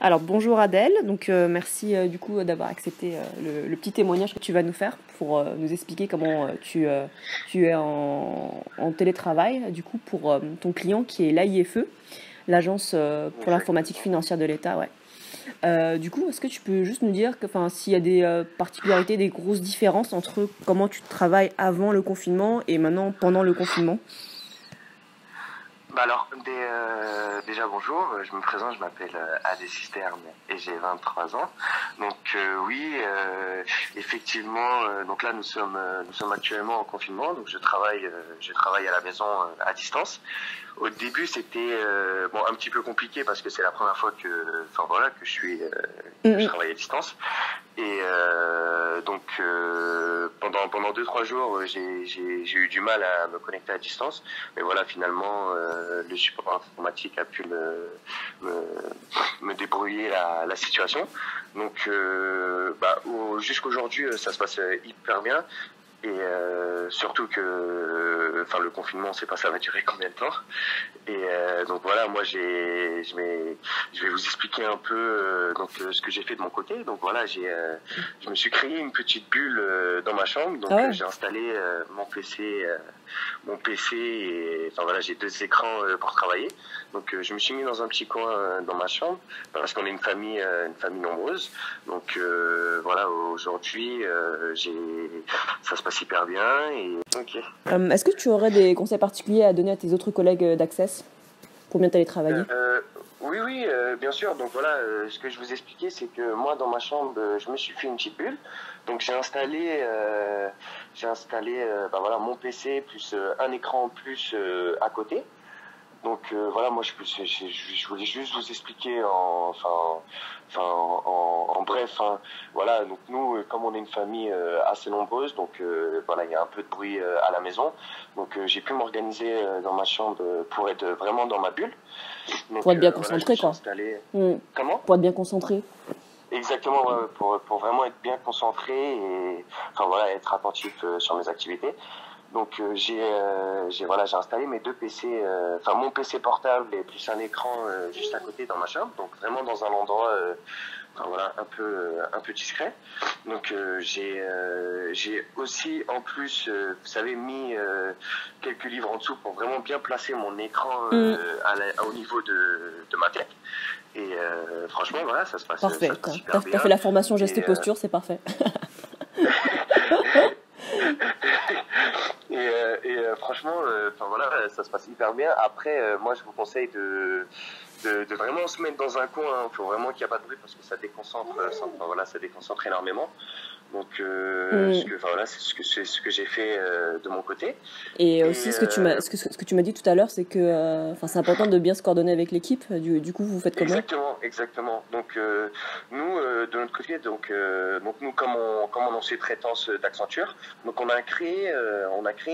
Alors bonjour Adèle, donc merci du coup d'avoir accepté le petit témoignage que tu vas nous faire pour nous expliquer comment tu es en télétravail du coup pour ton client qui est l'AIFE, l'Agence pour Exact. l'informatique financière de l'État, ouais. Du coup, est-ce que tu peux juste nous dire que, s'il y a des particularités, des grosses différences entre comment tu travailles avant le confinement et maintenant pendant le confinement? Bah alors, déjà bonjour, je me présente, je m'appelle Adé Cisterne et j'ai 23 ans. Donc oui, effectivement, donc là nous sommes actuellement en confinement, donc je travaille à la maison à distance. Au début c'était bon un petit peu compliqué parce que c'est la première fois que je Mm, travaille à distance. Et donc pendant 2-3 jours, j'ai eu du mal à me connecter à distance, mais voilà finalement le support informatique a pu me débrouiller la situation. Donc jusqu'aujourd'hui ça se passe hyper bien. Et surtout que, enfin, le confinement, on ne sait pas ça va durer combien de temps. Et donc voilà, moi je vais vous expliquer un peu ce que j'ai fait de mon côté. Donc voilà, je me suis créé une petite bulle dans ma chambre. ah Donc ouais. j'ai installé mon PC et enfin voilà, j'ai deux écrans pour travailler. Donc je me suis mis dans un petit coin dans ma chambre parce qu'on est une famille nombreuse. Donc voilà, aujourd'hui ça se passe hyper bien et ok. Est-ce que tu aurais des conseils particuliers à donner à tes autres collègues d'Access pour bien télétravailler? Oui, oui, bien sûr. Donc voilà, ce que je vous expliquais, c'est que moi, dans ma chambre, je me suis fait une petite bulle. Donc j'ai installé, bah voilà, mon PC plus un écran en plus à côté. Donc voilà, moi je voulais juste vous expliquer en bref. Hein, voilà, donc nous, comme on est une famille assez nombreuse, donc voilà, il y a un peu de bruit à la maison. Donc j'ai pu m'organiser dans ma chambre pour être vraiment dans ma bulle. Pour Donc être bien voilà, je me concentré, suis quoi. installé. Mm. Comment? Pour être bien concentré. Exactement, ouais, pour vraiment être bien concentré et enfin voilà, être attentif sur mes activités. Donc j'ai installé mes deux PC, enfin mon PC portable et plus un écran juste à côté dans ma chambre, donc vraiment dans un endroit enfin voilà un peu discret. Donc j'ai aussi en plus vous savez mis quelques livres en dessous pour vraiment bien placer mon écran Mm. au niveau de ma tête. Et franchement voilà ça Parfait. se passe T'as hyper fait bien. la formation geste Et et posture, c'est parfait. franchement, enfin voilà, ça se passe hyper bien. Après, moi, je vous conseille de vraiment se mettre dans un coin. Il faut vraiment qu'il n'y a pas de bruit parce que ça déconcentre, enfin, voilà, ça déconcentre énormément. Donc, Mm. enfin, voilà, c'est ce que j'ai fait de mon côté. Et Et aussi, ce que tu m'as dit tout à l'heure, c'est que c'est important de bien se coordonner avec l'équipe. Du coup, vous faites comment? exactement, exactement. Donc nous de notre côté, donc nous comme on est en sous-traitance d'Accenture, donc on a créé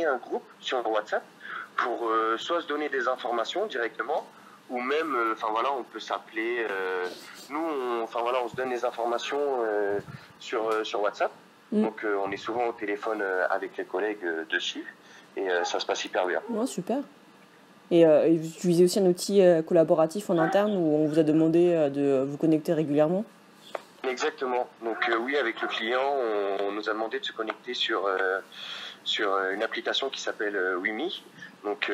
un groupe sur WhatsApp pour soit se donner des informations directement ou même enfin voilà on peut s'appeler. Enfin voilà on se donne des informations sur WhatsApp. Mm. Donc on est souvent au téléphone avec les collègues dessus et ça se passe hyper bien. Ouais, super. Et vous utilisez aussi un outil collaboratif en interne où on vous a demandé de vous connecter régulièrement? Exactement. Donc oui, avec le client, on nous a demandé de se connecter sur une application qui s'appelle Wimi. Donc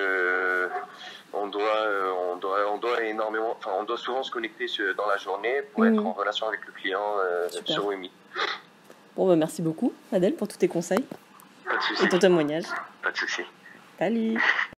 on doit énormément, enfin on doit souvent se connecter dans la journée pour être Mm. en relation avec le client Super. sur Wimi. Bon, bah, merci beaucoup, Adèle, pour tous tes conseils Pas de et souci, ton témoignage. pas de souci. Salut!